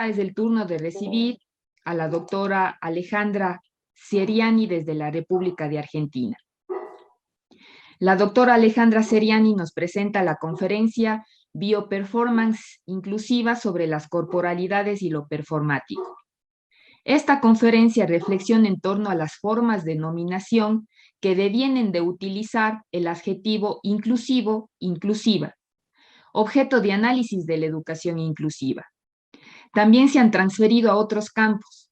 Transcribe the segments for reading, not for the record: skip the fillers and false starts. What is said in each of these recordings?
ahora es el turno de recibir a la doctora Alejandra Seriani desde la República de Argentina. La doctora Alejandra Seriani nos presenta la conferencia Bioperformance Inclusiva sobre las corporalidades y lo performático. Esta conferencia reflexiona en torno a las formas de nominación que devienen de utilizar el adjetivo inclusivo, inclusiva, objeto de análisis de la educación inclusiva. También se han transferido a otros campos,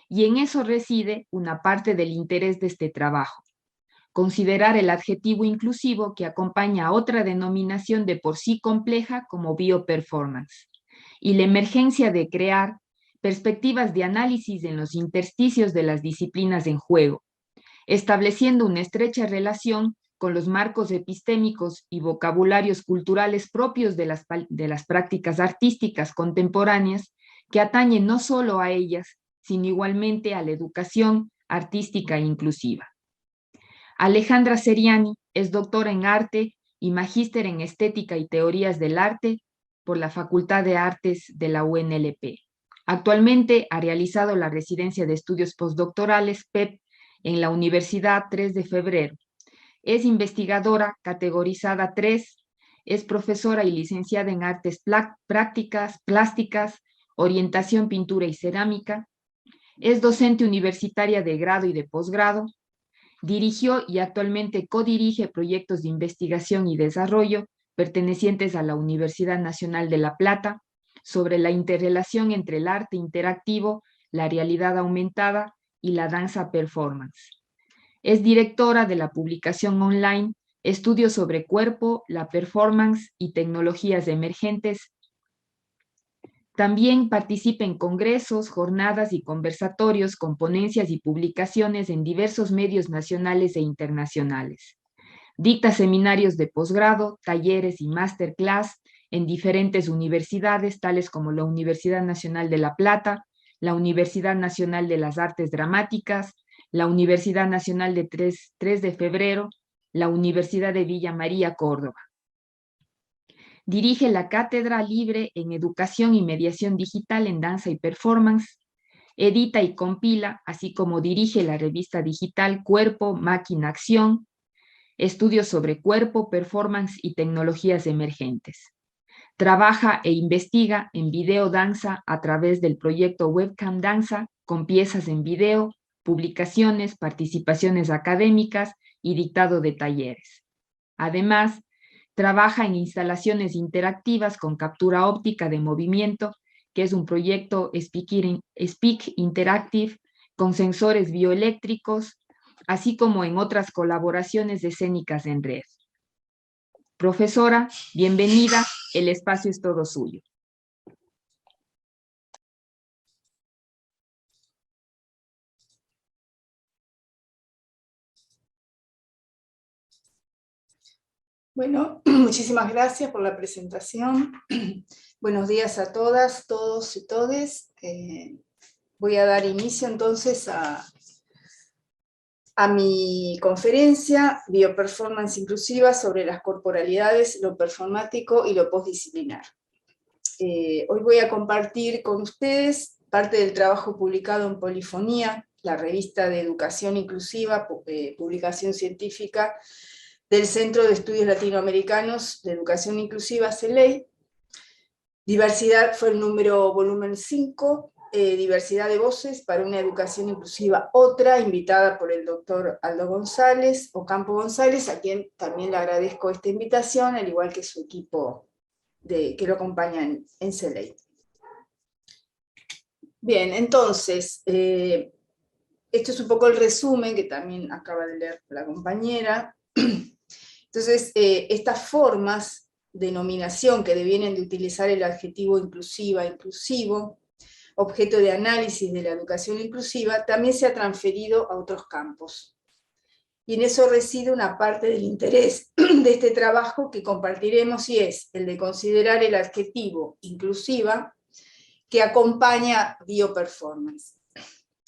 y en eso reside una parte del interés de este trabajo. Considerar el adjetivo inclusivo que acompaña a otra denominación de por sí compleja como bioperformance, y la emergencia de crear perspectivas de análisis en los intersticios de las disciplinas en juego, estableciendo una estrecha relación con los marcos epistémicos y vocabularios culturales propios de las prácticas artísticas contemporáneas que atañen no solo a ellas, sino igualmente a la educación artística inclusiva. Alejandra Seriani es doctora en arte y magíster en estética y teorías del arte por la Facultad de Artes de la UNLP. Actualmente ha realizado la residencia de estudios postdoctorales PEP en la Universidad 3 de Febrero. Es investigadora categorizada 3, es profesora y licenciada en artes plásticas, orientación, pintura y cerámica. Es docente universitaria de grado y de posgrado. Dirigió y actualmente codirige proyectos de investigación y desarrollo pertenecientes a la Universidad Nacional de La Plata sobre la interrelación entre el arte interactivo, la realidad aumentada y la danza performance. Es directora de la publicación online Estudios sobre Cuerpo, la Performance y Tecnologías Emergentes. También participa en congresos, jornadas y conversatorios con ponencias y publicaciones en diversos medios nacionales e internacionales. Dicta seminarios de posgrado, talleres y masterclass en diferentes universidades, tales como la Universidad Nacional de La Plata, la Universidad Nacional de las Artes Dramáticas, la Universidad Nacional de 3 de Febrero, la Universidad de Villa María, Córdoba. Dirige la Cátedra Libre en Educación y Mediación Digital en Danza y Performance, edita y compila, así como dirige la revista digital Cuerpo, Máquina, Acción, estudios sobre cuerpo, performance y tecnologías emergentes. Trabaja e investiga en video danza a través del proyecto Webcam Danza, con piezas en video, publicaciones, participaciones académicas y dictado de talleres. Además, trabaja en instalaciones interactivas con captura óptica de movimiento, que es un proyecto Speak Interactive con sensores bioeléctricos, así como en otras colaboraciones escénicas en red. Profesora, bienvenida, el espacio es todo suyo. Bueno, muchísimas gracias por la presentación. Buenos días a todas, todos y todes. Voy a dar inicio entonces a mi conferencia Bioperformance Inclusiva sobre las corporalidades, lo performático y lo postdisciplinar. Hoy voy a compartir con ustedes parte del trabajo publicado en Polifonía, la revista de educación inclusiva, publicación científica del Centro de Estudios Latinoamericanos de Educación Inclusiva, CELEI. Diversidad fue el número volumen 5, diversidad de voces para una educación inclusiva otra, invitada por el doctor Aldo González, Ocampo González, a quien también le agradezco esta invitación, al igual que su equipo que lo acompaña en CELEI. Bien, entonces, esto es un poco el resumen que también acaba de leer la compañera. Entonces, estas formas de nominación que devienen de utilizar el adjetivo inclusiva, inclusivo, objeto de análisis de la educación inclusiva, también se ha transferido a otros campos. Y en eso reside una parte del interés de este trabajo que compartiremos, y es el de considerar el adjetivo inclusiva que acompaña bioperformance.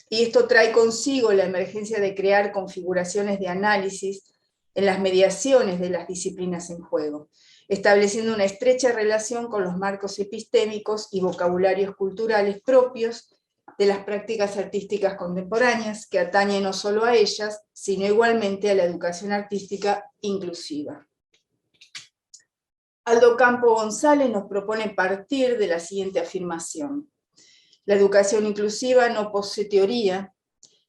Y esto trae consigo la emergencia de crear configuraciones de análisis en las mediaciones de las disciplinas en juego. estableciendo una estrecha relación con los marcos epistémicos y vocabularios culturales propios de las prácticas artísticas contemporáneas, que atañen no solo a ellas, sino igualmente a la educación artística inclusiva. Aldo Campo González nos propone partir de la siguiente afirmación: la educación inclusiva no posee teoría,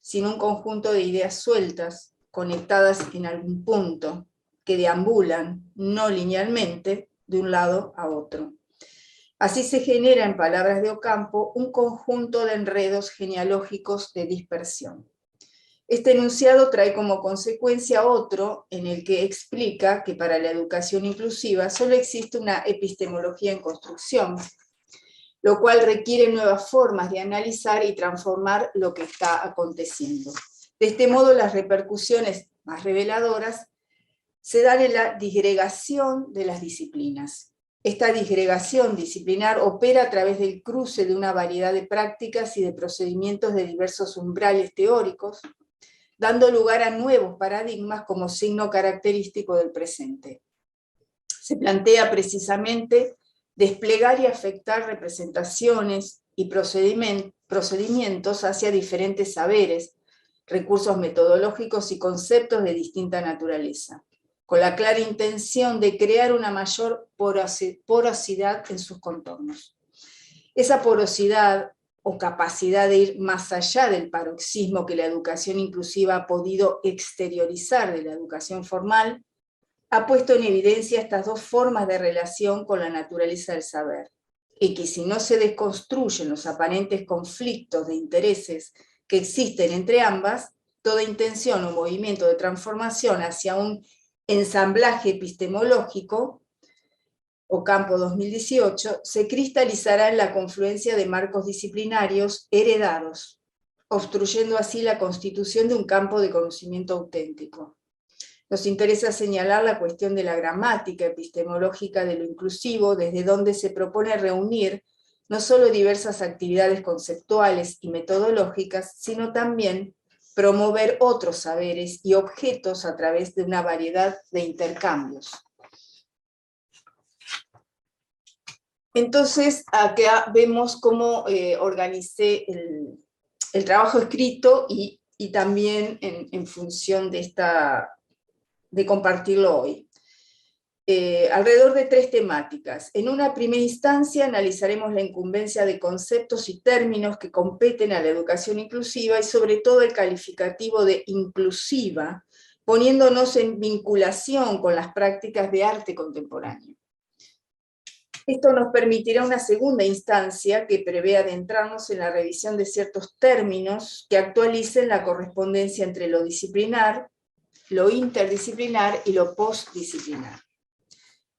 sino un conjunto de ideas sueltas, conectadas en algún punto, que deambulan, no linealmente, de un lado a otro. Así se genera, en palabras de Ocampo, un conjunto de enredos genealógicos de dispersión. Este enunciado trae como consecuencia otro en el que explica que para la educación inclusiva solo existe una epistemología en construcción, lo cual requiere nuevas formas de analizar y transformar lo que está aconteciendo. De este modo, las repercusiones más reveladoras se dan en la disgregación de las disciplinas. Esta disgregación disciplinar opera a través del cruce de una variedad de prácticas y de procedimientos de diversos umbrales teóricos, dando lugar a nuevos paradigmas como signo característico del presente. Se plantea precisamente desplegar y afectar representaciones y procedimientos hacia diferentes saberes, recursos metodológicos y conceptos de distinta naturaleza, con la clara intención de crear una mayor porosidad en sus contornos. Esa porosidad o capacidad de ir más allá del paroxismo que la educación inclusiva ha podido exteriorizar de la educación formal, ha puesto en evidencia estas dos formas de relación con la naturaleza del saber, y que si no se desconstruyen los aparentes conflictos de intereses que existen entre ambas, toda intención o movimiento de transformación hacia un ensamblaje epistemológico, Ocampo 2018, se cristalizará en la confluencia de marcos disciplinarios heredados, obstruyendo así la constitución de un campo de conocimiento auténtico. Nos interesa señalar la cuestión de la gramática epistemológica de lo inclusivo, desde donde se propone reunir no solo diversas actividades conceptuales y metodológicas, sino también promover otros saberes y objetos a través de una variedad de intercambios. Entonces, acá vemos cómo organicé el trabajo escrito y también en función de compartirlo hoy. Alrededor de 3 temáticas. En una primera instancia analizaremos la incumbencia de conceptos y términos que competen a la educación inclusiva y sobre todo el calificativo de inclusiva, poniéndonos en vinculación con las prácticas de arte contemporáneo. Esto nos permitirá una segunda instancia que prevé adentrarnos en la revisión de ciertos términos que actualicen la correspondencia entre lo disciplinar, lo interdisciplinar y lo postdisciplinar.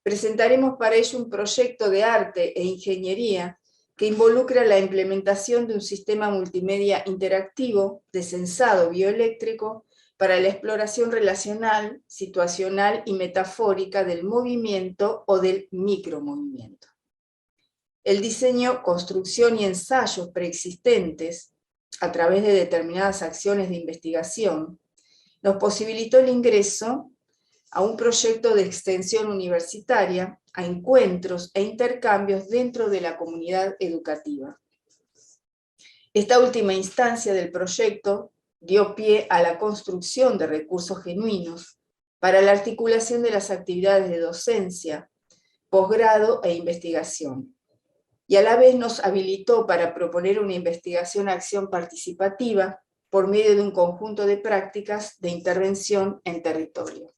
Presentaremos para ello un proyecto de arte e ingeniería que involucra la implementación de un sistema multimedia interactivo de sensado bioeléctrico para la exploración relacional, situacional y metafórica del movimiento o del micromovimiento. El diseño, construcción y ensayos preexistentes, a través de determinadas acciones de investigación, nos posibilitó el ingreso a un proyecto de extensión universitaria, a encuentros e intercambios dentro de la comunidad educativa. Esta última instancia del proyecto dio pie a la construcción de recursos genuinos para la articulación de las actividades de docencia, posgrado e investigación, y a la vez nos habilitó para proponer una investigación-acción participativa por medio de un conjunto de prácticas de intervención en territorio.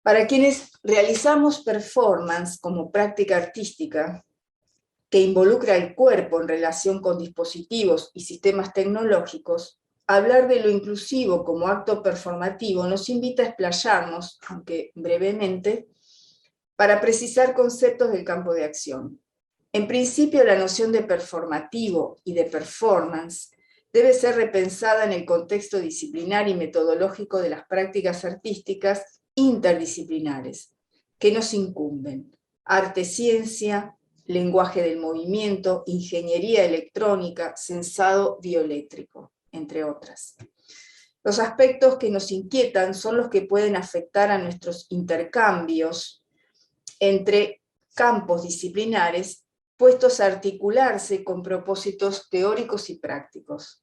Para quienes realizamos performance como práctica artística, que involucra el cuerpo en relación con dispositivos y sistemas tecnológicos, hablar de lo inclusivo como acto performativo nos invita a explayarnos, aunque brevemente, para precisar conceptos del campo de acción. En principio, la noción de performativo y de performance debe ser repensada en el contexto disciplinar y metodológico de las prácticas artísticas interdisciplinares, que nos incumben: arte-ciencia, lenguaje del movimiento, ingeniería electrónica, sensado bioeléctrico, entre otras. Los aspectos que nos inquietan son los que pueden afectar a nuestros intercambios entre campos disciplinares puestos a articularse con propósitos teóricos y prácticos.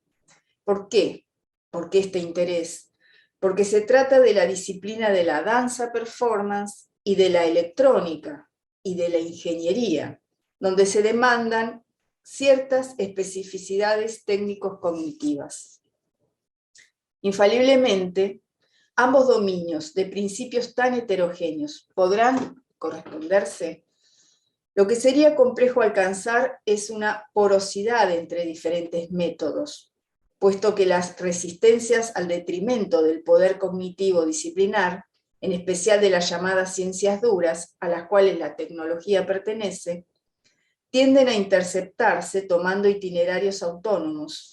¿Por qué? ¿Por qué este interés? Porque se trata de la disciplina de la danza performance y de la electrónica y de la ingeniería, donde se demandan ciertas especificidades técnico-cognitivas. Infaliblemente, ambos dominios de principios tan heterogéneos podrán corresponderse. Lo que sería complejo alcanzar es una porosidad entre diferentes métodos, puesto que las resistencias al detrimento del poder cognitivo disciplinar, en especial de las llamadas ciencias duras, a las cuales la tecnología pertenece, tienden a interceptarse tomando itinerarios autónomos,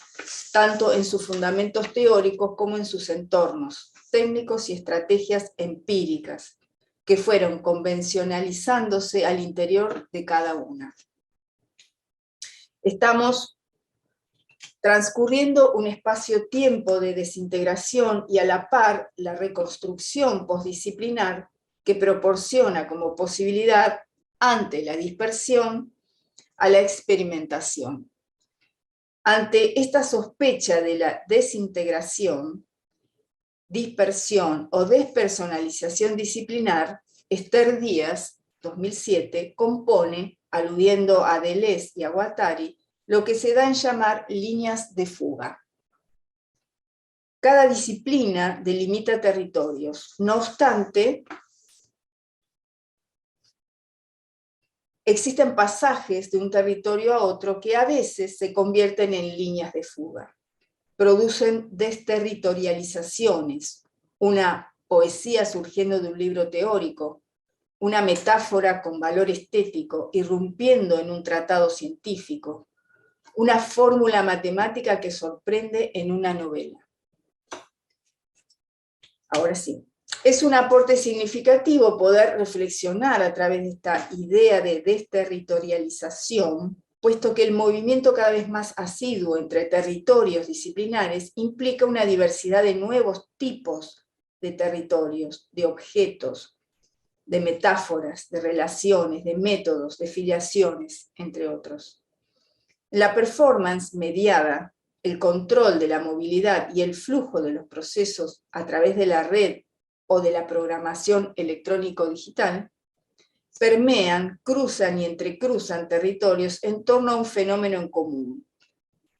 tanto en sus fundamentos teóricos como en sus entornos, técnicos y estrategias empíricas, que fueron convencionalizándose al interior de cada una. Estamos transcurriendo un espacio-tiempo de desintegración y a la par la reconstrucción postdisciplinar que proporciona como posibilidad, ante la dispersión, a la experimentación. Ante esta sospecha de la desintegración, dispersión o despersonalización disciplinar, Esther Díaz, 2007, compone, aludiendo a Deleuze y a Guattari, lo que se da en llamar líneas de fuga. Cada disciplina delimita territorios, no obstante, existen pasajes de un territorio a otro que a veces se convierten en líneas de fuga. Producen desterritorializaciones, una poesía surgiendo de un libro teórico, una metáfora con valor estético irrumpiendo en un tratado científico, una fórmula matemática que sorprende en una novela. Ahora sí. Es un aporte significativo poder reflexionar a través de esta idea de desterritorialización, puesto que el movimiento cada vez más asiduo entre territorios disciplinares implica una diversidad de nuevos tipos de territorios, de objetos, de metáforas, de relaciones, de métodos, de filiaciones, entre otros. La performance mediada, el control de la movilidad y el flujo de los procesos a través de la red o de la programación electrónico-digital, permean, cruzan y entrecruzan territorios en torno a un fenómeno en común.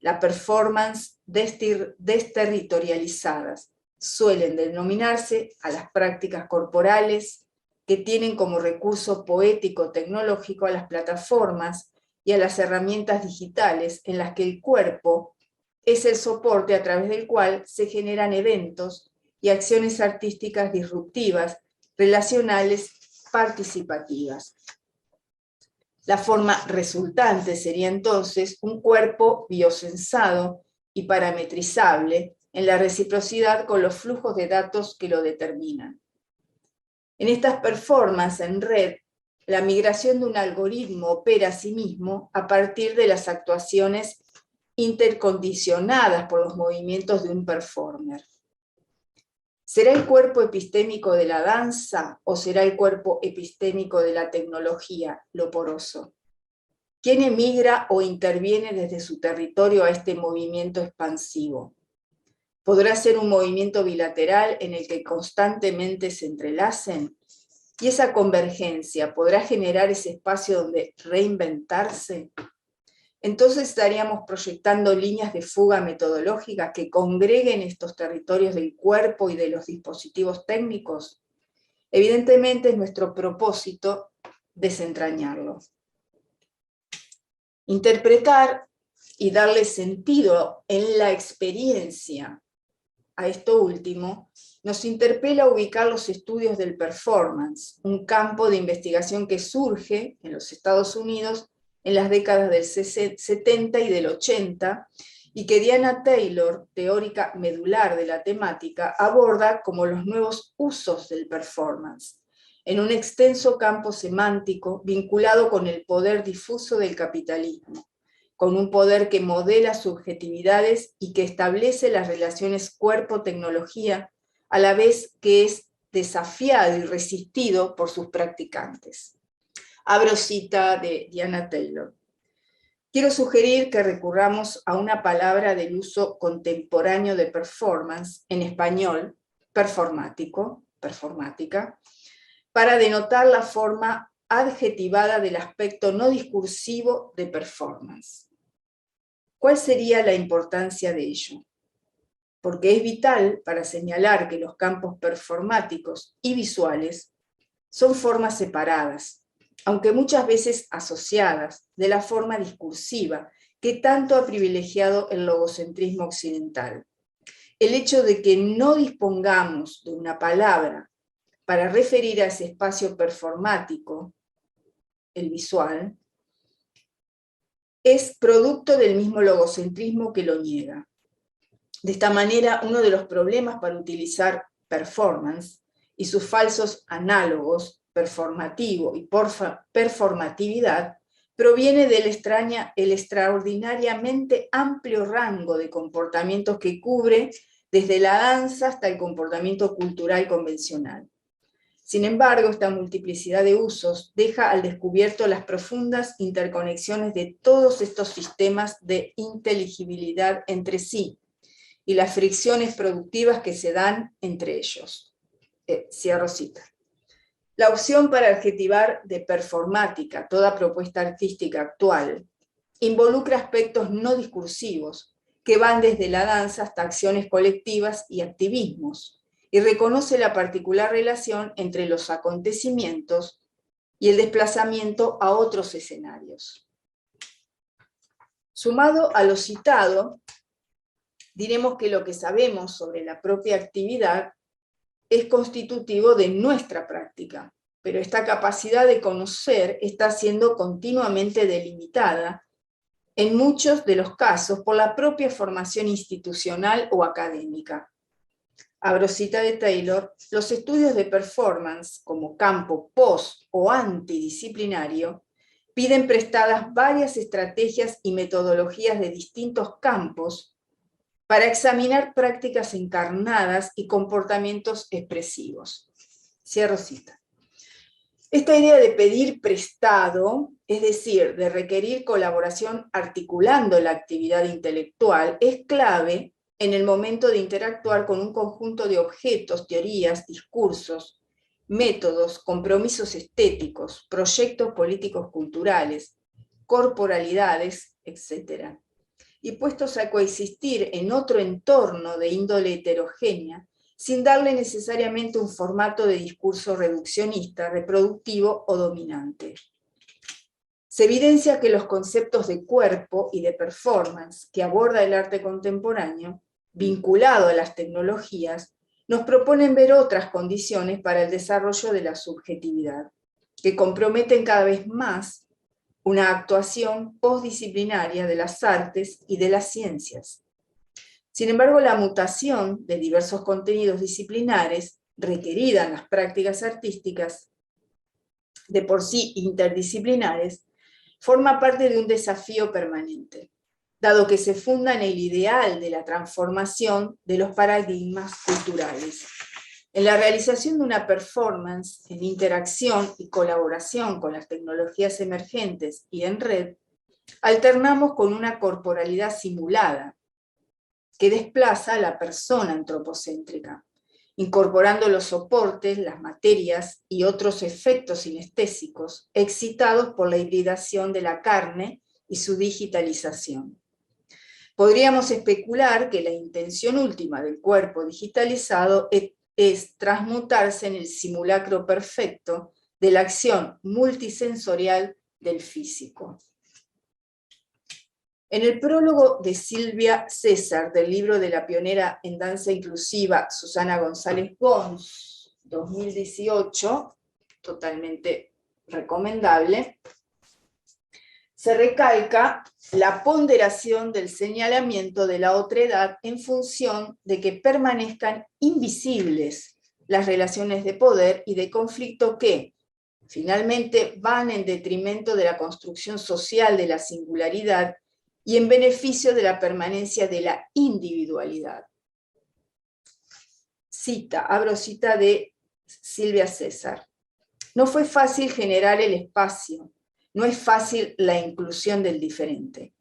La performance desterritorializadas suelen denominarse a las prácticas corporales que tienen como recurso poético-tecnológico a las plataformas y a las herramientas digitales en las que el cuerpo es el soporte a través del cual se generan eventos y acciones artísticas disruptivas, relacionales, participativas. La forma resultante sería entonces un cuerpo biosensado y parametrizable en la reciprocidad con los flujos de datos que lo determinan. En estas performances en red, la migración de un algoritmo opera a sí mismo a partir de las actuaciones intercondicionadas por los movimientos de un performer. ¿Será el cuerpo epistémico de la danza o será el cuerpo epistémico de la tecnología lo poroso? ¿Quién emigra o interviene desde su territorio a este movimiento expansivo? ¿Podrá ser un movimiento bilateral en el que constantemente se entrelacen? ¿Y esa convergencia podrá generar ese espacio donde reinventarse? Entonces estaríamos proyectando líneas de fuga metodológicas que congreguen estos territorios del cuerpo y de los dispositivos técnicos. Evidentemente es nuestro propósito desentrañarlo. Interpretar y darle sentido en la experiencia a esto último nos interpela a ubicar los estudios del performance, un campo de investigación que surge en los Estados Unidos en las décadas del 70 y del 80, y que Diana Taylor, teórica medular de la temática, aborda como los nuevos usos del performance, en un extenso campo semántico vinculado con el poder difuso del capitalismo, con un poder que modela subjetividades y que establece las relaciones cuerpo-tecnología, a la vez que es desafiado y resistido por sus practicantes. Abro cita de Diana Taylor. Quiero sugerir que recurramos a una palabra del uso contemporáneo de performance, en español, performático, performática, para denotar la forma adjetivada del aspecto no discursivo de performance. ¿Cuál sería la importancia de ello? Porque es vital para señalar que los campos performáticos y visuales son formas separadas, aunque muchas veces asociadas, de la forma discursiva que tanto ha privilegiado el logocentrismo occidental. El hecho de que no dispongamos de una palabra para referir a ese espacio performático, el visual, es producto del mismo logocentrismo que lo niega. De esta manera, uno de los problemas para utilizar performance y sus falsos análogos, performativo y performatividad, proviene del extraordinariamente amplio rango de comportamientos que cubre desde la danza hasta el comportamiento cultural convencional. Sin embargo, esta multiplicidad de usos deja al descubierto las profundas interconexiones de todos estos sistemas de inteligibilidad entre sí y las fricciones productivas que se dan entre ellos. Cierro cita. La opción para adjetivar de performática toda propuesta artística actual involucra aspectos no discursivos que van desde la danza hasta acciones colectivas y activismos, y reconoce la particular relación entre los acontecimientos y el desplazamiento a otros escenarios. Sumado a lo citado, diremos que lo que sabemos sobre la propia actividad es constitutivo de nuestra práctica, pero esta capacidad de conocer está siendo continuamente delimitada, en muchos de los casos, por la propia formación institucional o académica. Abro cita de Taylor, los estudios de performance como campo post- o antidisciplinario piden prestadas varias estrategias y metodologías de distintos campos para examinar prácticas encarnadas y comportamientos expresivos. Cierro cita. Esta idea de pedir prestado, es decir, de requerir colaboración articulando la actividad intelectual, es clave en el momento de interactuar con un conjunto de objetos, teorías, discursos, métodos, compromisos estéticos, proyectos políticos culturales, corporalidades, etc. Y puestos a coexistir en otro entorno de índole heterogénea, sin darle necesariamente un formato de discurso reduccionista, reproductivo o dominante. Se evidencia que los conceptos de cuerpo y de performance que aborda el arte contemporáneo, vinculado a las tecnologías, nos proponen ver otras condiciones para el desarrollo de la subjetividad, que comprometen cada vez más una actuación postdisciplinaria de las artes y de las ciencias. Sin embargo, la mutación de diversos contenidos disciplinares requerida en las prácticas artísticas, de por sí interdisciplinares, forma parte de un desafío permanente, dado que se funda en el ideal de la transformación de los paradigmas culturales. En la realización de una performance en interacción y colaboración con las tecnologías emergentes y en red, alternamos con una corporalidad simulada que desplaza a la persona antropocéntrica, incorporando los soportes, las materias y otros efectos sinestésicos excitados por la hibridación de la carne y su digitalización. Podríamos especular que la intención última del cuerpo digitalizado es transmutarse en el simulacro perfecto de la acción multisensorial del físico. En el prólogo de Silvia César del libro de la pionera en danza inclusiva Susana González Gons, 2018, totalmente recomendable, se recalca la ponderación del señalamiento de la otredad en función de que permanezcan invisibles las relaciones de poder y de conflicto que, finalmente, van en detrimento de la construcción social de la singularidad y en beneficio de la permanencia de la individualidad. Abro cita de Silvia César. No fue fácil generar el espacio, no es fácil la inclusión del diferente.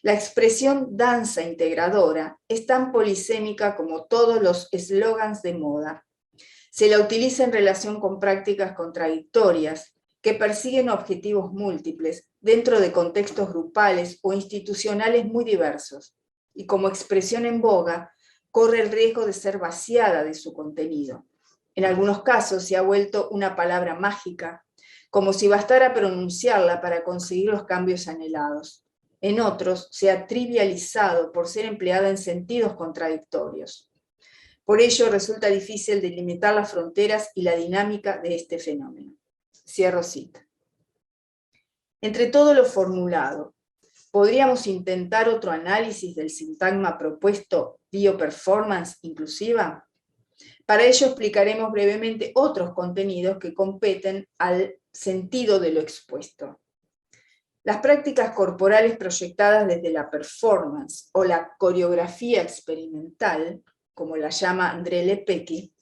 La expresión danza integradora es tan polisémica como todos los eslogans de moda. Se la utiliza en relación con prácticas contradictorias que persiguen objetivos múltiples dentro de contextos grupales o institucionales muy diversos, y como expresión en boga, corre el riesgo de ser vaciada de su contenido. En algunos casos se ha vuelto una palabra mágica, como si bastara pronunciarla para conseguir los cambios anhelados. En otros se ha trivializado por ser empleada en sentidos contradictorios. Por ello resulta difícil delimitar las fronteras y la dinámica de este fenómeno. Cierro cita. Entre todo lo formulado, ¿podríamos intentar otro análisis del sintagma propuesto bioperformance inclusiva? Para ello explicaremos brevemente otros contenidos que competen al sentido de lo expuesto. Las prácticas corporales proyectadas desde la performance o la coreografía experimental, como la llama André Lepecki,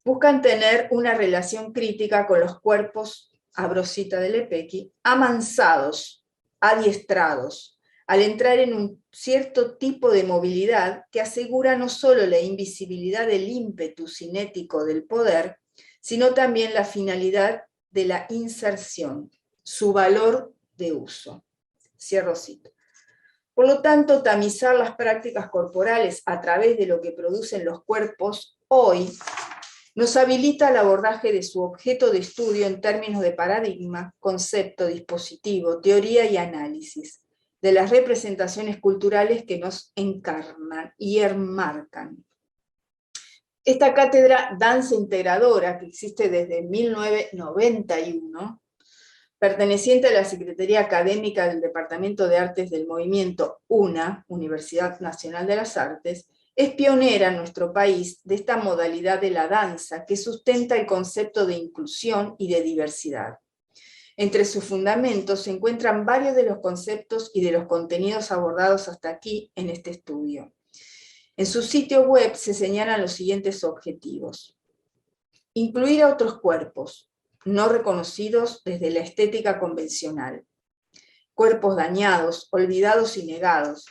buscan tener una relación crítica con los cuerpos, abro cita de Lepecki, amansados, adiestrados, al entrar en un cierto tipo de movilidad que asegura no solo la invisibilidad del ímpetu cinético del poder, sino también la finalidad de la inserción, su valor de uso. Cierro cita. Por lo tanto, tamizar las prácticas corporales a través de lo que producen los cuerpos hoy nos habilita el abordaje de su objeto de estudio en términos de paradigma, concepto, dispositivo, teoría y análisis, de las representaciones culturales que nos encarnan y enmarcan. Esta cátedra Danza Integradora, que existe desde 1991, perteneciente a la Secretaría Académica del Departamento de Artes del Movimiento UNA, Universidad Nacional de las Artes, es pionera en nuestro país de esta modalidad de la danza que sustenta el concepto de inclusión y de diversidad. Entre sus fundamentos se encuentran varios de los conceptos y de los contenidos abordados hasta aquí en este estudio. En su sitio web se señalan los siguientes objetivos. Incluir a otros cuerpos, no reconocidos desde la estética convencional. Cuerpos dañados, olvidados y negados,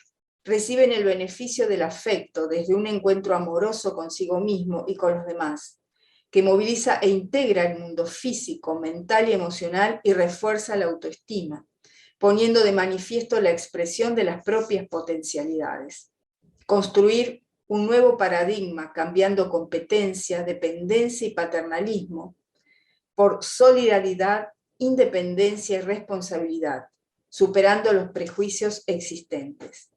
reciben el beneficio del afecto desde un encuentro amoroso consigo mismo y con los demás, que moviliza e integra el mundo físico, mental y emocional y refuerza la autoestima, poniendo de manifiesto la expresión de las propias potencialidades. Construir un nuevo paradigma, cambiando competencia, dependencia y paternalismo por solidaridad, independencia y responsabilidad, superando los prejuicios existentes.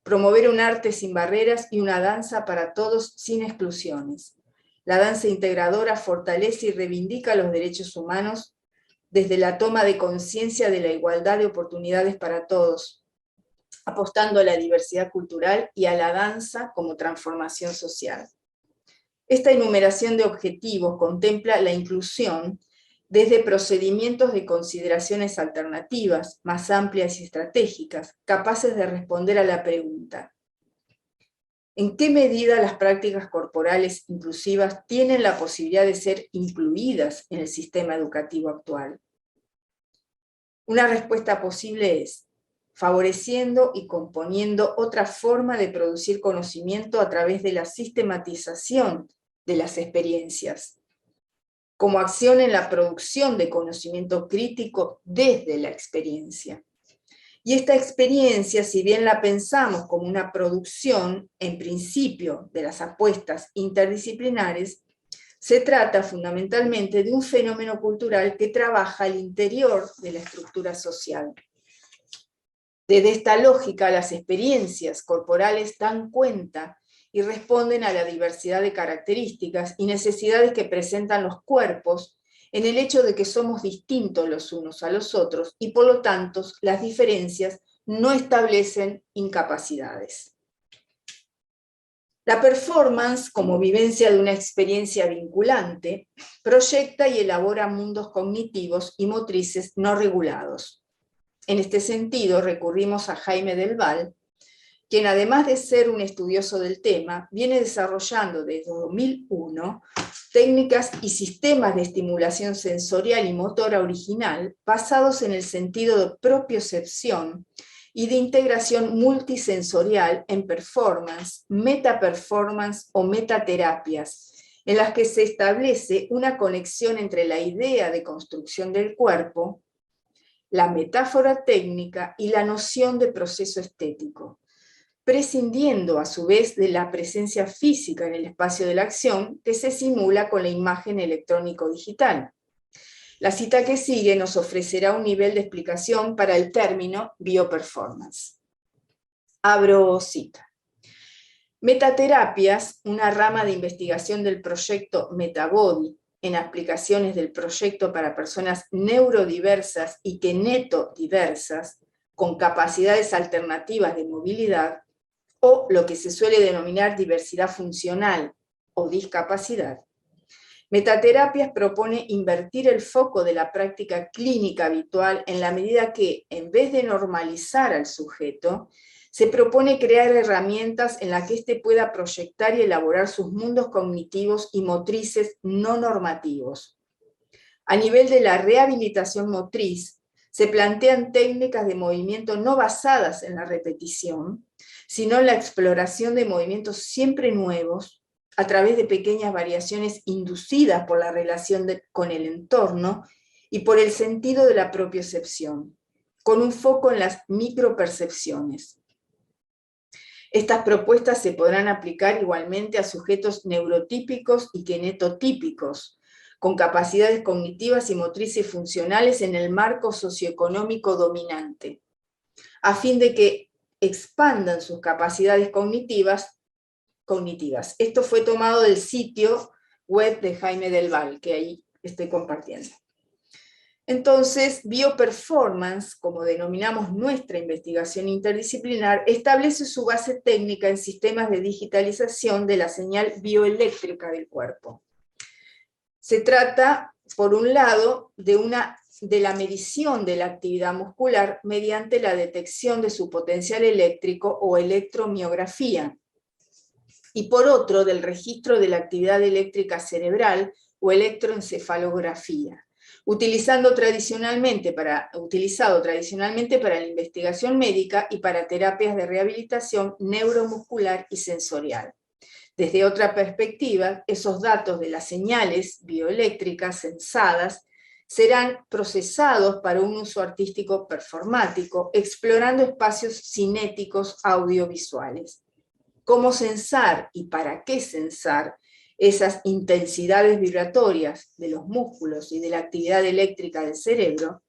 Promover un arte sin barreras y una danza para todos sin exclusiones. La danza integradora fortalece y reivindica los derechos humanos desde la toma de conciencia de la igualdad de oportunidades para todos, apostando a la diversidad cultural y a la danza como transformación social. Esta enumeración de objetivos contempla la inclusión desde procedimientos de consideraciones alternativas, más amplias y estratégicas, capaces de responder a la pregunta: ¿en qué medida las prácticas corporales inclusivas tienen la posibilidad de ser incluidas en el sistema educativo actual? Una respuesta posible es favoreciendo y componiendo otra forma de producir conocimiento a través de la sistematización de las experiencias, como acción en la producción de conocimiento crítico desde la experiencia. Y esta experiencia, si bien la pensamos como una producción, en principio, de las apuestas interdisciplinares, se trata fundamentalmente de un fenómeno cultural que trabaja al interior de la estructura social. Desde esta lógica, las experiencias corporales dan cuenta y responden a la diversidad de características y necesidades que presentan los cuerpos en el hecho de que somos distintos los unos a los otros y por lo tanto las diferencias no establecen incapacidades. La performance, como vivencia de una experiencia vinculante, proyecta y elabora mundos cognitivos y motrices no regulados. En este sentido, recurrimos a Jaime Del Val, quien además de ser un estudioso del tema, viene desarrollando desde 2001 técnicas y sistemas de estimulación sensorial y motora original basados en el sentido de propiocepción y de integración multisensorial en performance, metaperformance o metaterapias, en las que se establece una conexión entre la idea de construcción del cuerpo, la metáfora técnica y la noción de proceso estético, prescindiendo a su vez de la presencia física en el espacio de la acción que se simula con la imagen electrónico-digital. La cita que sigue nos ofrecerá un nivel de explicación para el término bioperformance. Abro cita. Metaterapias, una rama de investigación del proyecto Metabody, en aplicaciones del proyecto para personas neurodiversas y kinetodiversas, con capacidades alternativas de movilidad, o lo que se suele denominar diversidad funcional o discapacidad. Metaterapias propone invertir el foco de la práctica clínica habitual en la medida que, en vez de normalizar al sujeto, se propone crear herramientas en las que éste pueda proyectar y elaborar sus mundos cognitivos y motrices no normativos. A nivel de la rehabilitación motriz, se plantean técnicas de movimiento no basadas en la repetición, sino en la exploración de movimientos siempre nuevos a través de pequeñas variaciones inducidas por la relación con el entorno y por el sentido de la propiocepción, con un foco en las micropercepciones. Estas propuestas se podrán aplicar igualmente a sujetos neurotípicos y kinetotípicos, con capacidades cognitivas y motrices funcionales en el marco socioeconómico dominante, a fin de que expandan sus capacidades cognitivas. Esto fue tomado del sitio web de Jaime Del Val, que ahí estoy compartiendo. Entonces, bioperformance, como denominamos nuestra investigación interdisciplinar, establece su base técnica en sistemas de digitalización de la señal bioeléctrica del cuerpo. Se trata, por un lado, de la medición de la actividad muscular mediante la detección de su potencial eléctrico o electromiografía, y por otro, del registro de la actividad eléctrica cerebral o electroencefalografía, utilizado tradicionalmente para la investigación médica y para terapias de rehabilitación neuromuscular y sensorial. Desde otra perspectiva, esos datos de las señales bioeléctricas sensadas serán procesados para un uso artístico performático, explorando espacios cinéticos audiovisuales. Cómo censar y para qué censar esas intensidades vibratorias de los músculos y de la actividad eléctrica del cerebro,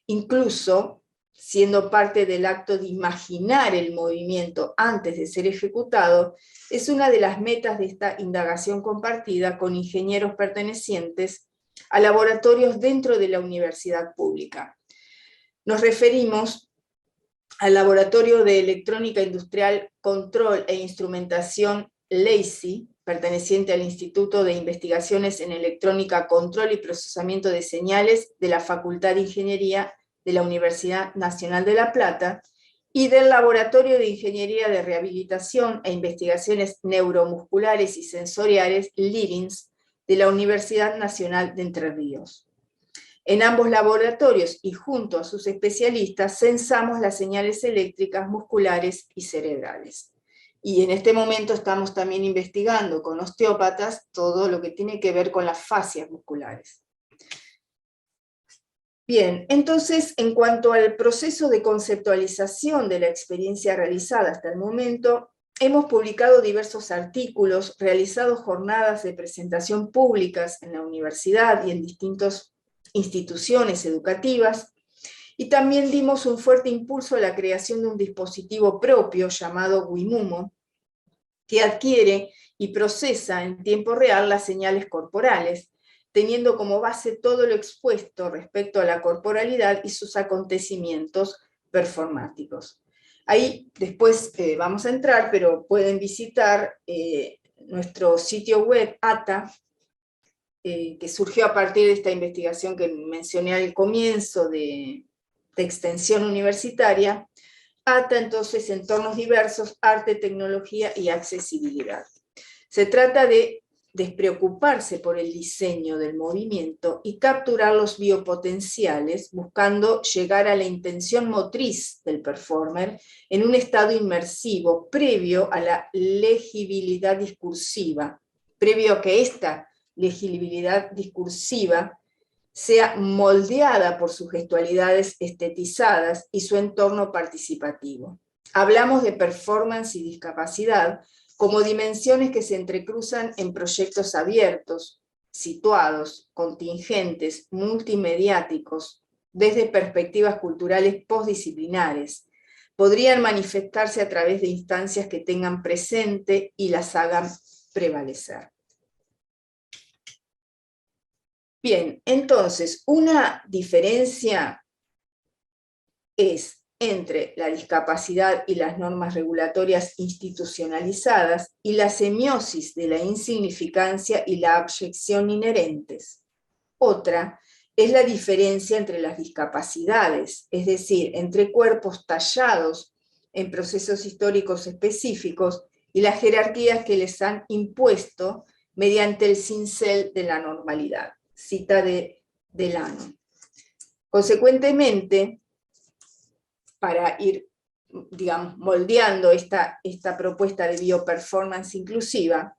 incluso siendo parte del acto de imaginar el movimiento antes de ser ejecutado, es una de las metas de esta indagación compartida con ingenieros pertenecientes a laboratorios dentro de la universidad pública. Nos referimos al Laboratorio de Electrónica Industrial, Control e Instrumentación LACI, perteneciente al Instituto de Investigaciones en Electrónica, Control y Procesamiento de Señales de la Facultad de Ingeniería de la Universidad Nacional de La Plata, y del Laboratorio de Ingeniería de Rehabilitación e Investigaciones Neuromusculares y Sensoriales, LIRINS, de la Universidad Nacional de Entre Ríos. En ambos laboratorios y junto a sus especialistas censamos las señales eléctricas musculares y cerebrales. Y en este momento estamos también investigando con osteópatas todo lo que tiene que ver con las fascias musculares. Bien, entonces, en cuanto al proceso de conceptualización de la experiencia realizada hasta el momento, hemos publicado diversos artículos, realizado jornadas de presentación públicas en la universidad y en distintos instituciones educativas, y también dimos un fuerte impulso a la creación de un dispositivo propio llamado Wimumo, que adquiere y procesa en tiempo real las señales corporales, teniendo como base todo lo expuesto respecto a la corporalidad y sus acontecimientos performáticos. Ahí después vamos a entrar, pero pueden visitar nuestro sitio web ATA, que surgió a partir de esta investigación que mencioné al comienzo de de extensión universitaria, ata entonces entornos diversos, arte, tecnología y accesibilidad. Se trata de despreocuparse por el diseño del movimiento y capturar los biopotenciales, buscando llegar a la intención motriz del performer en un estado inmersivo previo a la legibilidad discursiva, previo a que esta legibilidad discursiva sea moldeada por sus gestualidades estetizadas y su entorno participativo. Hablamos de performance y discapacidad como dimensiones que se entrecruzan en proyectos abiertos, situados, contingentes, multimediáticos, desde perspectivas culturales postdisciplinares. Podrían manifestarse a través de instancias que tengan presente y las hagan prevalecer. Bien, entonces, una diferencia es entre la discapacidad y las normas regulatorias institucionalizadas y la semiosis de la insignificancia y la abyección inherentes. Otra es la diferencia entre las discapacidades, es decir, entre cuerpos tallados en procesos históricos específicos y las jerarquías que les han impuesto mediante el cincel de la normalidad. Cita de Delano. Consecuentemente, para ir, digamos, moldeando esta propuesta de bioperformance inclusiva,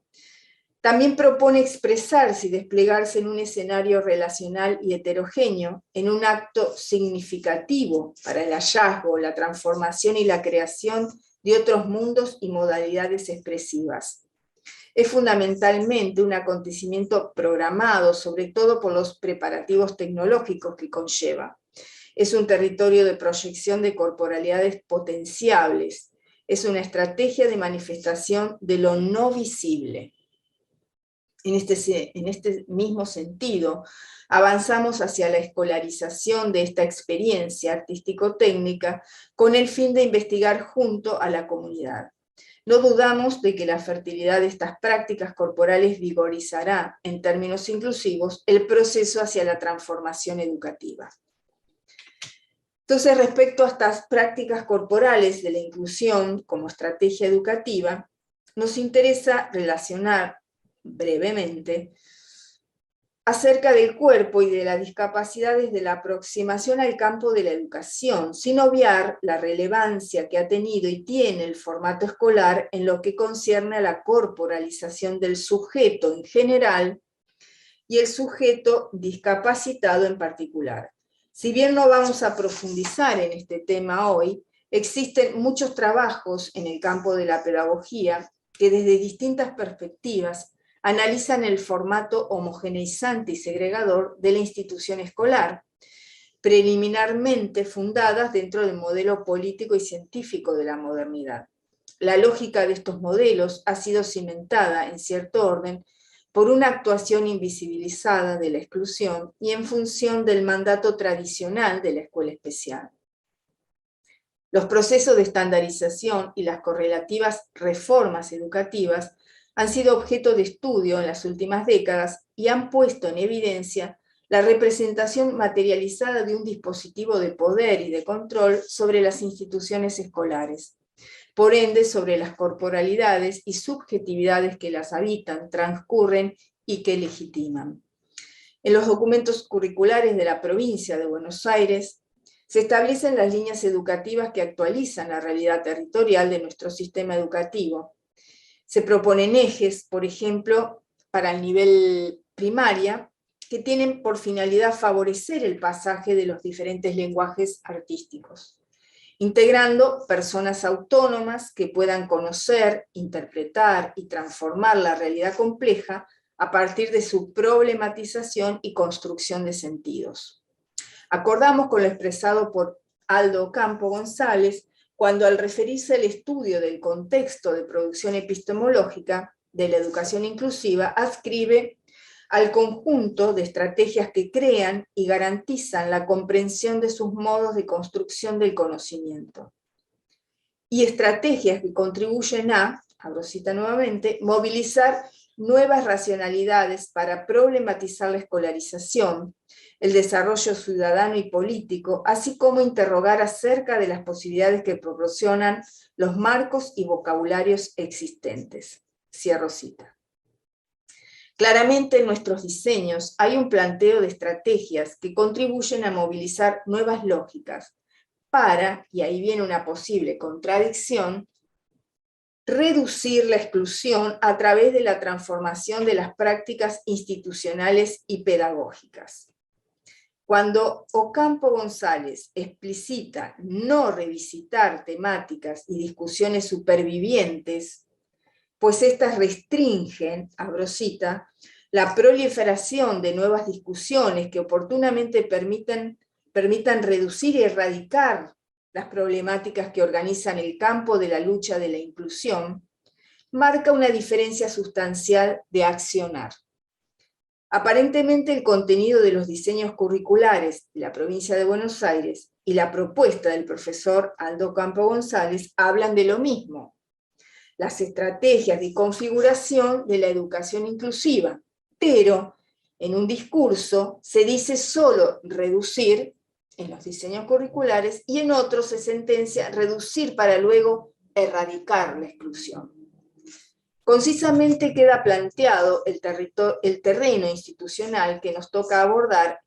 también propone expresarse y desplegarse en un escenario relacional y heterogéneo, en un acto significativo para el hallazgo, la transformación y la creación de otros mundos y modalidades expresivas. Es fundamentalmente un acontecimiento programado, sobre todo por los preparativos tecnológicos que conlleva. Es un territorio de proyección de corporalidades potenciables. Es una estrategia de manifestación de lo no visible. En este mismo sentido, avanzamos hacia la escolarización de esta experiencia artístico-técnica con el fin de investigar junto a la comunidad. No dudamos de que la fertilidad de estas prácticas corporales vigorizará, en términos inclusivos, el proceso hacia la transformación educativa. Entonces, respecto a estas prácticas corporales de la inclusión como estrategia educativa, nos interesa relacionar brevemente acerca del cuerpo y de la discapacidad desde la aproximación al campo de la educación, sin obviar la relevancia que ha tenido y tiene el formato escolar en lo que concierne a la corporalización del sujeto en general y el sujeto discapacitado en particular. Si bien no vamos a profundizar en este tema hoy, existen muchos trabajos en el campo de la pedagogía que desde distintas perspectivas analizan el formato homogeneizante y segregador de la institución escolar, preliminarmente fundadas dentro del modelo político y científico de la modernidad. La lógica de estos modelos ha sido cimentada, en cierto orden, por una actuación invisibilizada de la exclusión y en función del mandato tradicional de la escuela especial. Los procesos de estandarización y las correlativas reformas educativas han sido objeto de estudio en las últimas décadas y han puesto en evidencia la representación materializada de un dispositivo de poder y de control sobre las instituciones escolares, por ende sobre las corporalidades y subjetividades que las habitan, transcurren y que legitiman. En los documentos curriculares de la provincia de Buenos Aires se establecen las líneas educativas que actualizan la realidad territorial de nuestro sistema educativo. Se proponen ejes, por ejemplo, para el nivel primaria, que tienen por finalidad favorecer el pasaje de los diferentes lenguajes artísticos, integrando personas autónomas que puedan conocer, interpretar y transformar la realidad compleja a partir de su problematización y construcción de sentidos. Acordamos con lo expresado por Aldo Campo González, cuando al referirse al estudio del contexto de producción epistemológica de la educación inclusiva, adscribe al conjunto de estrategias que crean y garantizan la comprensión de sus modos de construcción del conocimiento. Y estrategias que contribuyen a, abro cita nuevamente, movilizar nuevas racionalidades para problematizar la escolarización, el desarrollo ciudadano y político, así como interrogar acerca de las posibilidades que proporcionan los marcos y vocabularios existentes. Cierro cita. Claramente en nuestros diseños hay un planteo de estrategias que contribuyen a movilizar nuevas lógicas para, y ahí viene una posible contradicción, reducir la exclusión a través de la transformación de las prácticas institucionales y pedagógicas. Cuando Ocampo González explicita no revisitar temáticas y discusiones supervivientes, pues éstas restringen, abro cita, la proliferación de nuevas discusiones que oportunamente permitan reducir y erradicar las problemáticas que organizan el campo de la lucha de la inclusión, marca una diferencia sustancial de accionar. Aparentemente el contenido de los diseños curriculares de la provincia de Buenos Aires y la propuesta del profesor Aldo Ocampo González hablan de lo mismo: las estrategias de configuración de la educación inclusiva, pero en un discurso se dice solo reducir en los diseños curriculares y en otros se sentencia reducir para luego erradicar la exclusión. Concisamente queda planteado el terreno institucional que nos toca abordar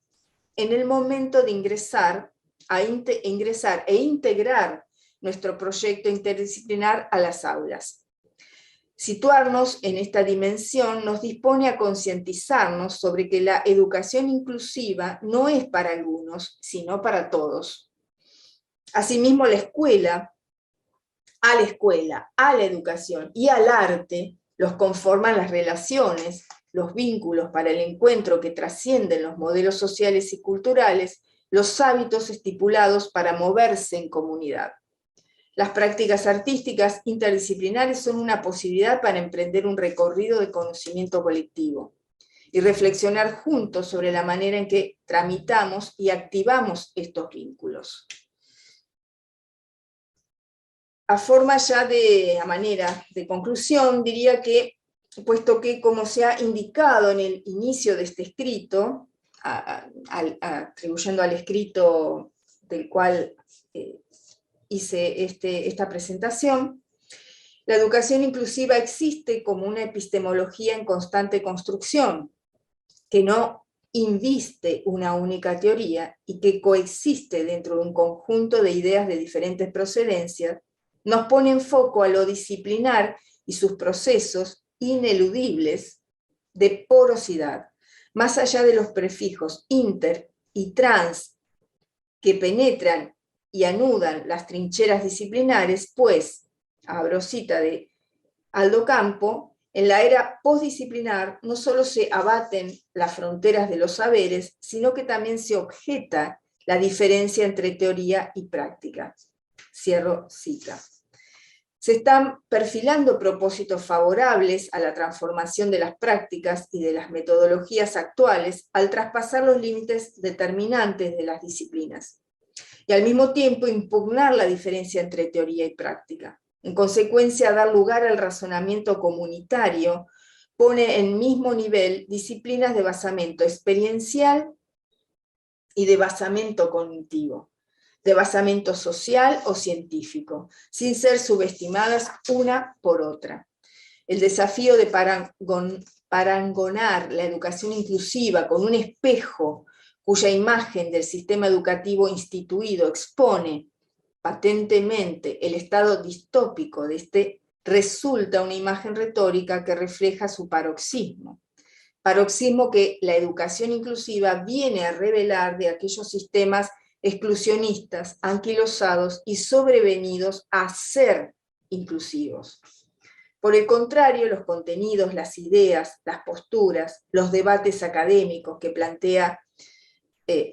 en el momento de ingresar e integrar nuestro proyecto interdisciplinar a las aulas. Situarnos en esta dimensión nos dispone a concientizarnos sobre que la educación inclusiva no es para algunos, sino para todos. Asimismo, a la escuela, a la educación y al arte los conforman las relaciones, los vínculos para el encuentro que trascienden los modelos sociales y culturales, los hábitos estipulados para moverse en comunidad. Las prácticas artísticas interdisciplinares son una posibilidad para emprender un recorrido de conocimiento colectivo y reflexionar juntos sobre la manera en que tramitamos y activamos estos vínculos. A manera de conclusión, diría que, puesto que, como se ha indicado en el inicio de este escrito, atribuyendo al escrito del cual hice esta presentación, la educación inclusiva existe como una epistemología en constante construcción, que no inviste una única teoría y que coexiste dentro de un conjunto de ideas de diferentes procedencias, nos pone en foco a lo disciplinar y sus procesos ineludibles de porosidad, más allá de los prefijos inter y trans que penetran y anudan las trincheras disciplinares, pues, abro cita de Aldo Ocampo, en la era postdisciplinar no solo se abaten las fronteras de los saberes, sino que también se objeta la diferencia entre teoría y práctica. Cierro cita. Se están perfilando propósitos favorables a la transformación de las prácticas y de las metodologías actuales al traspasar los límites determinantes de las disciplinas, y al mismo tiempo impugnar la diferencia entre teoría y práctica. En consecuencia, dar lugar al razonamiento comunitario pone en mismo nivel disciplinas de basamento experiencial y de basamento cognitivo, de basamento social o científico, sin ser subestimadas una por otra. El desafío de parangonar la educación inclusiva con un espejo cuya imagen del sistema educativo instituido expone patentemente el estado distópico de este, resulta una imagen retórica que refleja su paroxismo que la educación inclusiva viene a revelar de aquellos sistemas exclusionistas, anquilosados y sobrevenidos a ser inclusivos. Por el contrario, los contenidos, las ideas, las posturas, los debates académicos que plantea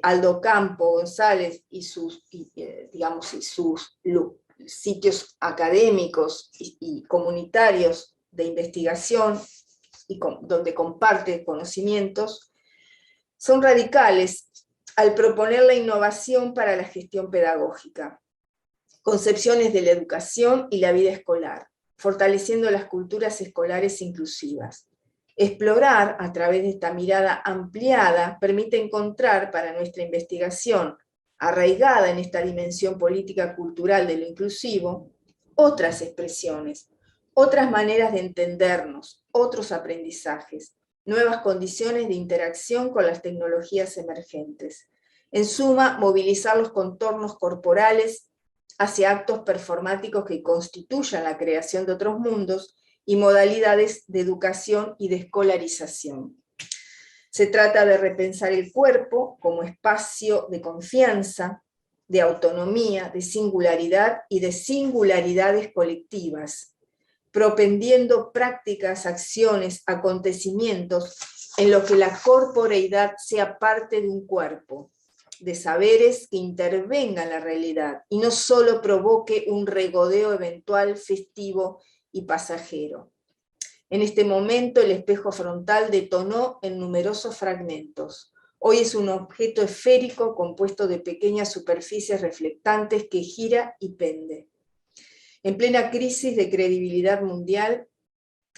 Aldo Ocampo González y sus sitios académicos y comunitarios de investigación y donde comparte conocimientos, son radicales al proponer la innovación para la gestión pedagógica, concepciones de la educación y la vida escolar, fortaleciendo las culturas escolares inclusivas. Explorar a través de esta mirada ampliada permite encontrar para nuestra investigación, arraigada en esta dimensión política cultural de lo inclusivo, otras expresiones, otras maneras de entendernos, otros aprendizajes, nuevas condiciones de interacción con las tecnologías emergentes. En suma, movilizar los contornos corporales hacia actos performáticos que constituyan la creación de otros mundos y modalidades de educación y de escolarización. Se trata de repensar el cuerpo como espacio de confianza, de autonomía, de singularidad y de singularidades colectivas, propendiendo prácticas, acciones, acontecimientos en los que la corporeidad sea parte de un cuerpo, de saberes que intervengan en la realidad y no solo provoque un regodeo eventual, festivo y pasajero. En este momento el espejo frontal detonó en numerosos fragmentos. Hoy es un objeto esférico compuesto de pequeñas superficies reflectantes que gira y pende. En plena crisis de credibilidad mundial,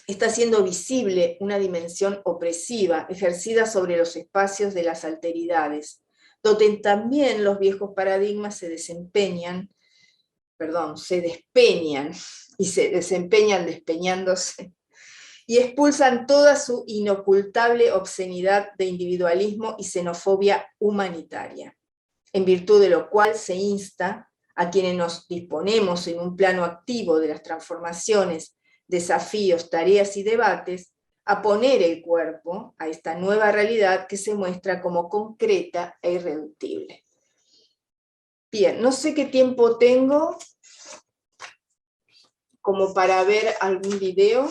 está siendo visible una dimensión opresiva ejercida sobre los espacios de las alteridades, donde también los viejos paradigmas se despeñan y se desempeñan despeñándose, y expulsan toda su inocultable obscenidad de individualismo y xenofobia humanitaria, en virtud de lo cual se insta a quienes nos disponemos en un plano activo de las transformaciones, desafíos, tareas y debates, a poner el cuerpo a esta nueva realidad que se muestra como concreta e irreductible. Bien, no sé qué tiempo tengo como para ver algún video.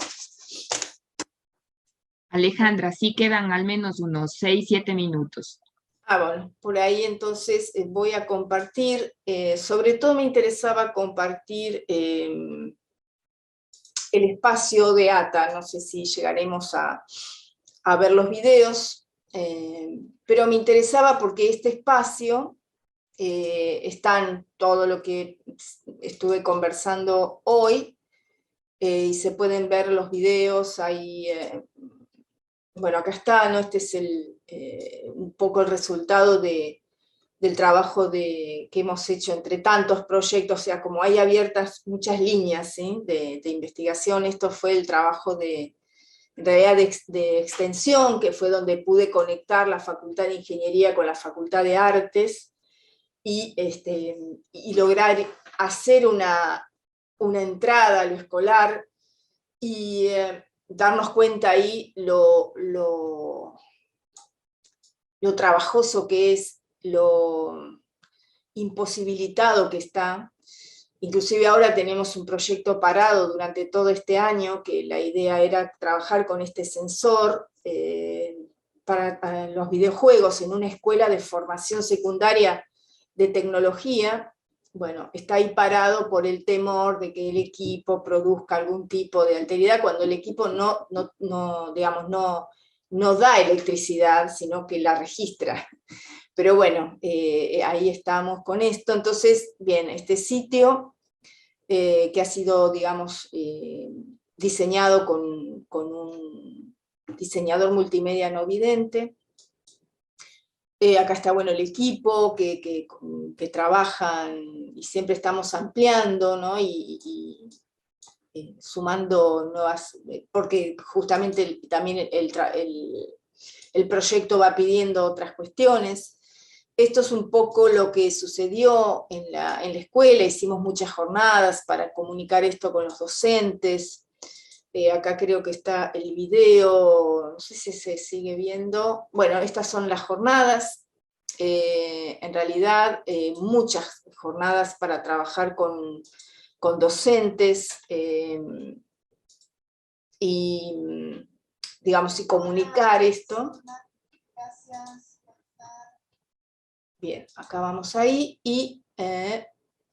Alejandra, sí quedan al menos unos 6, 7 minutos. Bueno, por ahí entonces voy a compartir, sobre todo me interesaba compartir el espacio de ATA, no sé si llegaremos a ver los videos, pero me interesaba porque este espacio está en todo lo que estuve conversando hoy, y se pueden ver los videos, ahí, bueno, acá está, ¿no? Este es un poco el resultado del trabajo que hemos hecho entre tantos proyectos, o sea, como hay abiertas muchas líneas, ¿sí? de investigación. Esto fue el trabajo en realidad de extensión, que fue donde pude conectar la Facultad de Ingeniería con la Facultad de Artes, y lograr hacer una entrada a lo escolar, y darnos cuenta ahí lo trabajoso que es, lo imposibilitado que está. Inclusive ahora tenemos un proyecto parado durante todo este año, que la idea era trabajar con este sensor para los videojuegos en una escuela de formación secundaria de tecnología. Bueno, está ahí parado por el temor de que el equipo produzca algún tipo de alteridad, cuando el equipo no da electricidad, sino que la registra. Pero bueno, ahí estamos con esto. Entonces, bien, este sitio que ha sido, digamos, diseñado con un diseñador multimedia no vidente. Acá está, bueno, el equipo que trabajan, y siempre estamos ampliando, ¿no? y sumando nuevas, porque justamente también el proyecto va pidiendo otras cuestiones. Esto es un poco lo que sucedió en la escuela. Hicimos muchas jornadas para comunicar esto con los docentes. Acá creo que está el video, no sé si se sigue viendo. Bueno, estas son las jornadas. En realidad, muchas jornadas para trabajar con docentes, y, digamos, y comunicar esto. Bien, acá vamos ahí, y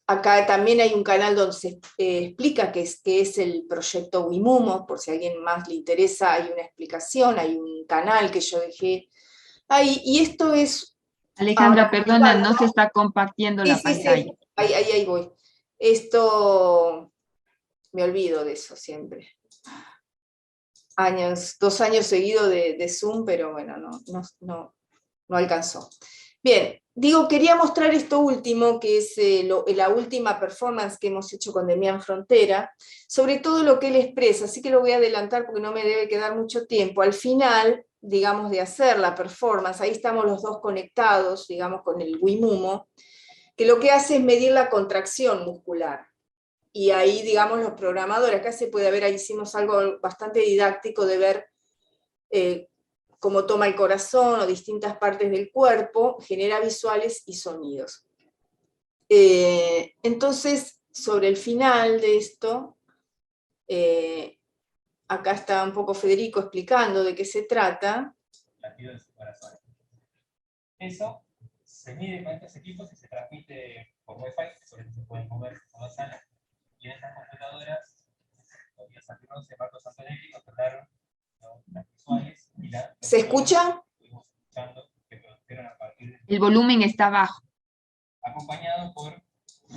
acá también hay un canal donde se explica qué es el proyecto Wimumo, por si a alguien más le interesa, hay una explicación, hay un canal que yo dejé ahí, y esto es... Alejandra, perdona, no se está compartiendo la pantalla. Sí. Ahí voy. Esto, me olvido de eso siempre. años, 2 años seguidos de Zoom, pero bueno, no alcanzó. Bien, digo, quería mostrar esto último, que es la última performance que hemos hecho con Demián Frontera, sobre todo lo que él expresa, así que lo voy a adelantar porque no me debe quedar mucho tiempo. Al final, digamos, de hacer la performance, ahí estamos los dos conectados, digamos, con el Wimumo, que lo que hace es medir la contracción muscular. Y ahí, digamos, los programadores, acá se puede ver, ahí hicimos algo bastante didáctico de ver cómo toma el corazón o distintas partes del cuerpo, genera visuales y sonidos. Entonces, sobre el final de esto, acá está un poco Federico explicando de qué se trata. Latido de su corazón. Eso se mide con estos equipos y se transmite por Wi-Fi, sobre todo se pueden mover por la sala. Y en estas computadoras, todavía Santiroce, Marcos Antonelli, controlaron las visuales y ¿Se escucha? Estuvimos escuchando que produjeron a partir de... El volumen está bajo. Acompañado por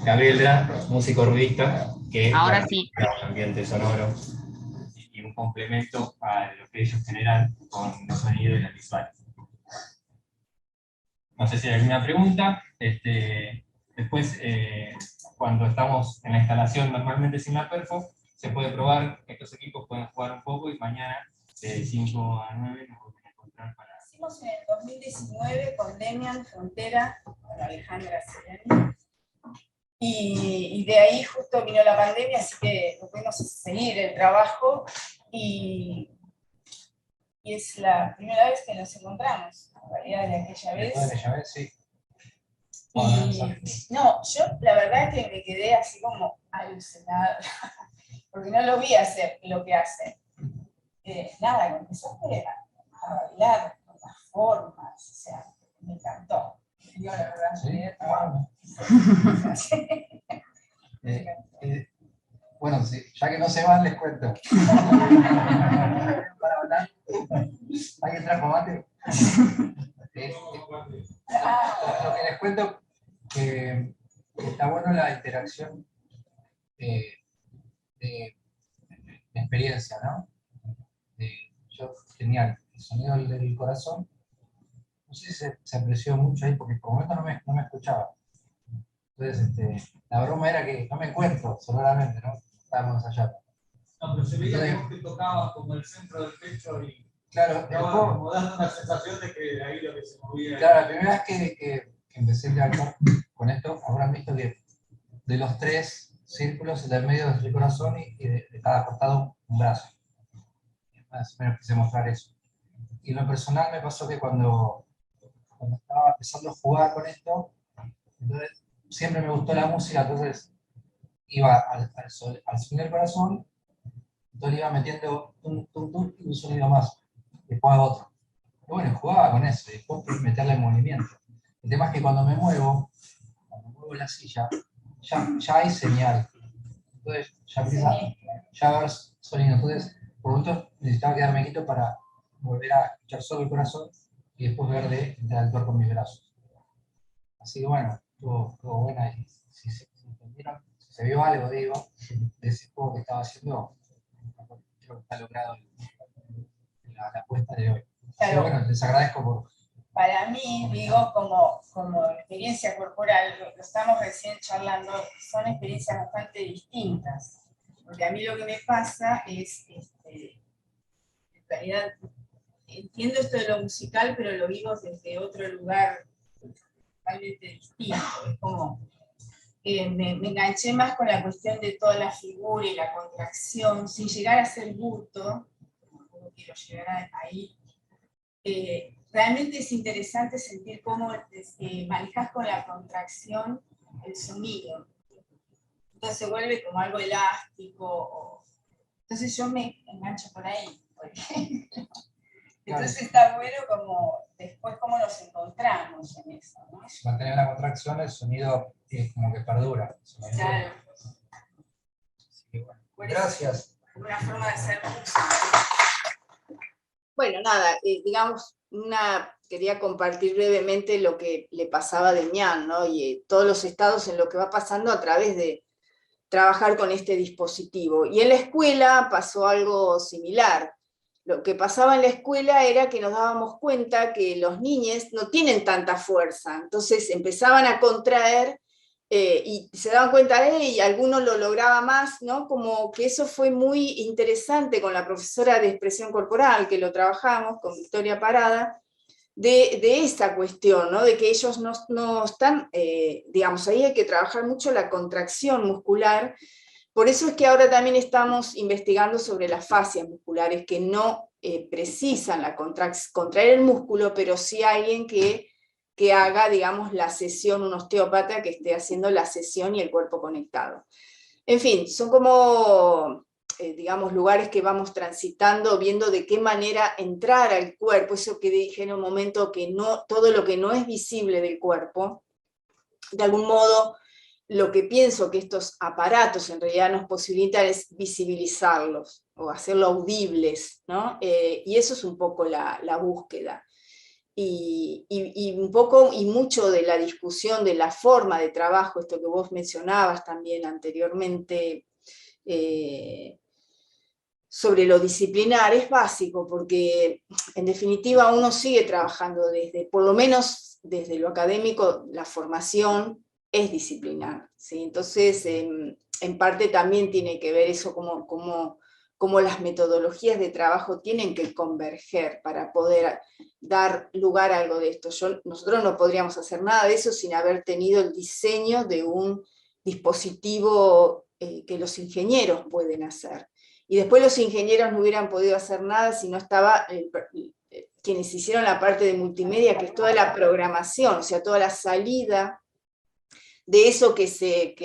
Gabriela, músico rudista, que Ahora sí. el ambiente sonoro y un complemento a lo que ellos generan con los sonidos y las visuales. No sé si hay alguna pregunta. Después, cuando estamos en la instalación normalmente sin la perfo, se puede probar, estos equipos pueden jugar un poco y mañana de 5 a 9 nos vamos a encontrar para... Hicimos en el 2019 con Demián Frontera, con Alejandra Seriani, y de ahí justo vino la pandemia, así que no pudimos seguir el trabajo, y es la primera vez que nos encontramos, en realidad de aquella vez. De aquella vez, sí. Y no, yo la verdad es que me quedé así como alucinada, porque no lo vi hacer lo que hacen. Nada, empezaste a bailar con las formas, o sea, me encantó. Yo la verdad, bueno, sí, ya que no se van, les cuento. Para hablar, ¿alguien trajo mate? Lo que les cuento, que está bueno la interacción de experiencia, ¿no? Yo tenía el sonido del corazón, no sé si se apreció mucho ahí, porque por momentos no me escuchaba. Entonces, la broma era que no me encuentro sonoramente, ¿no? Estábamos allá. No, pero se veía que tocabas como el centro del pecho y claro, estaba como dando una sensación de que ahí lo que se movía. Claro, la primera vez que empecé a actuar con esto, habrán visto que de los 3 círculos, el del medio es el corazón y de cada costado un brazo. Más o menos quise mostrar eso. Y en lo personal me pasó que cuando estaba empezando a jugar con esto, entonces siempre me gustó la música, entonces iba al sonido del corazón, entonces le iba metiendo un sonido más, después otro. Y bueno, jugaba con eso, y después meterle en movimiento. El tema es que cuando muevo la silla, ya hay señal. Entonces ya empieza a haber sonido. Entonces, por lo tanto, necesitaba quedarme quieto para volver a escuchar solo el corazón y después ver de interactuar con mis brazos. Así que bueno, estuvo buena. Y si entendieron, si se vio algo, digo, de ese juego que estaba haciendo, creo que está logrado la apuesta de hoy. Así que bueno, les agradezco por... Para mí, digo, como experiencia corporal, lo que estamos recién charlando, son experiencias bastante distintas. Porque a mí lo que me pasa es, en realidad, entiendo esto de lo musical, pero lo vivo desde otro lugar totalmente distinto. Es como, me enganché más con la cuestión de toda la figura y la contracción, sin llegar a ser bulto, como quiero llegar ahí. Realmente es interesante sentir cómo manejas con la contracción el sonido. Entonces se vuelve como algo elástico. Entonces yo me engancho por ahí, por ejemplo. Entonces está bueno como después cómo nos encontramos en eso, ¿no? Mantener la contracción, el sonido es como que perdura. Claro. Sí, bueno. Gracias. Una forma de hacer música. Bueno, nada, digamos, quería compartir brevemente lo que le pasaba a Demián, ¿no? Y todos los estados en lo que va pasando a través de trabajar con este dispositivo. Y en la escuela pasó algo similar. lo que pasaba en la escuela era que nos dábamos cuenta que los niños no tienen tanta fuerza, entonces empezaban a contraer y se daban cuenta, y alguno lo lograba más, ¿no? Como que eso fue muy interesante con la profesora de expresión corporal, que lo trabajamos con Victoria Parada, de esa cuestión, ¿no? De que ellos no están, digamos, ahí hay que trabajar mucho la contracción muscular. Por eso es que ahora también estamos investigando sobre las fascias musculares, que no precisan contraer el músculo, pero sí alguien que haga, digamos, la sesión, un osteópata que esté haciendo la sesión y el cuerpo conectado. En fin, son como, digamos, lugares que vamos transitando, viendo de qué manera entrar al cuerpo, eso que dije en un momento, que no, todo lo que no es visible del cuerpo, de algún modo, lo que pienso que estos aparatos en realidad nos posibilitan es visibilizarlos, o hacerlos audibles, ¿no? Y eso es un poco la búsqueda. Y un poco, y mucho de la discusión de la forma de trabajo, esto que vos mencionabas también anteriormente, sobre lo disciplinar, es básico, porque en definitiva uno sigue trabajando por lo menos desde lo académico, la formación es disciplinar, ¿sí? Entonces, en parte también tiene que ver eso como las metodologías de trabajo tienen que converger para poder dar lugar a algo de esto. Nosotros no podríamos hacer nada de eso sin haber tenido el diseño de un dispositivo que los ingenieros pueden hacer. Y después los ingenieros no hubieran podido hacer nada si no estaba quienes hicieron la parte de multimedia, que es toda la programación, o sea, toda la salida de eso que se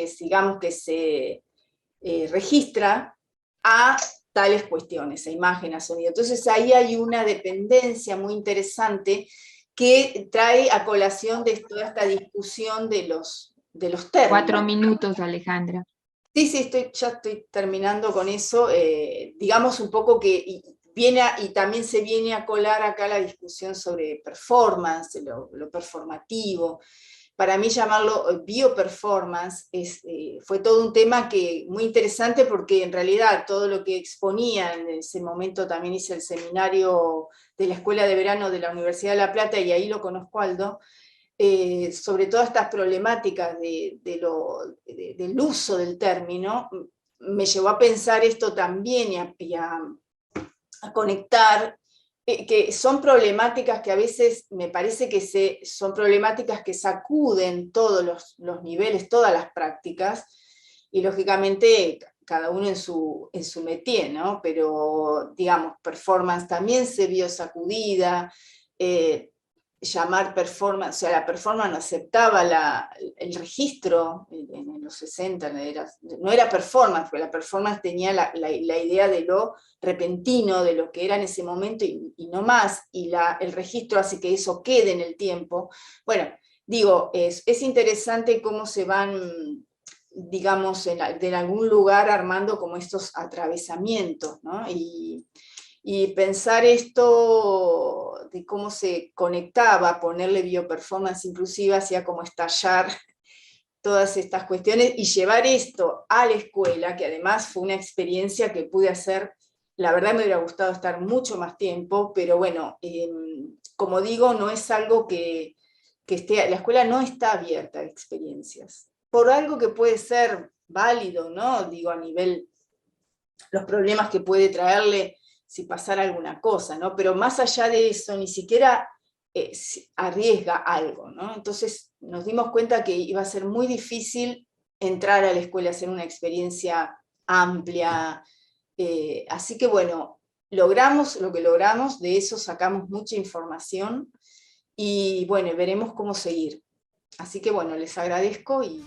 registra a tales cuestiones, a imagen, a sonido. Entonces ahí hay una dependencia muy interesante que trae a colación de toda esta discusión de los términos. 4 minutos, Alejandra. Sí, ya estoy terminando con eso. Digamos un poco que y también se viene a colar acá la discusión sobre performance, lo performativo. Para mí llamarlo bioperformance fue todo un tema muy interesante, porque en realidad todo lo que exponía en ese momento, también hice el seminario de la Escuela de Verano de la Universidad de La Plata, y ahí lo conozco a Aldo, sobre todas estas problemáticas del uso del término, me llevó a pensar esto también y a conectar, que son problemáticas que a veces me parece que son problemáticas que sacuden todos los niveles, todas las prácticas, y lógicamente cada uno en su métier, ¿no? Pero, digamos, performance también se vio sacudida, llamar performance, o sea, la performance no aceptaba el registro en los 60, no era performance, porque la performance tenía la idea de lo repentino, de lo que era en ese momento y no más, y el registro hace que eso quede en el tiempo. Bueno, digo, es interesante cómo se van, digamos, de algún lugar armando como estos atravesamientos, ¿no? Y pensar esto de cómo se conectaba, ponerle bioperformance inclusiva, hacía como estallar todas estas cuestiones y llevar esto a la escuela, que además fue una experiencia que pude hacer. La verdad me hubiera gustado estar mucho más tiempo, pero bueno, como digo, no es algo que la escuela no está abierta a experiencias, por algo que puede ser válido, ¿no? Digo, a nivel, los problemas que puede traerle si pasara alguna cosa, ¿no? Pero más allá de eso, ni siquiera arriesga algo, ¿no? Entonces nos dimos cuenta que iba a ser muy difícil entrar a la escuela, hacer una experiencia amplia, así que bueno, logramos lo que logramos, de eso sacamos mucha información, y bueno, veremos cómo seguir. Así que bueno, les agradezco y...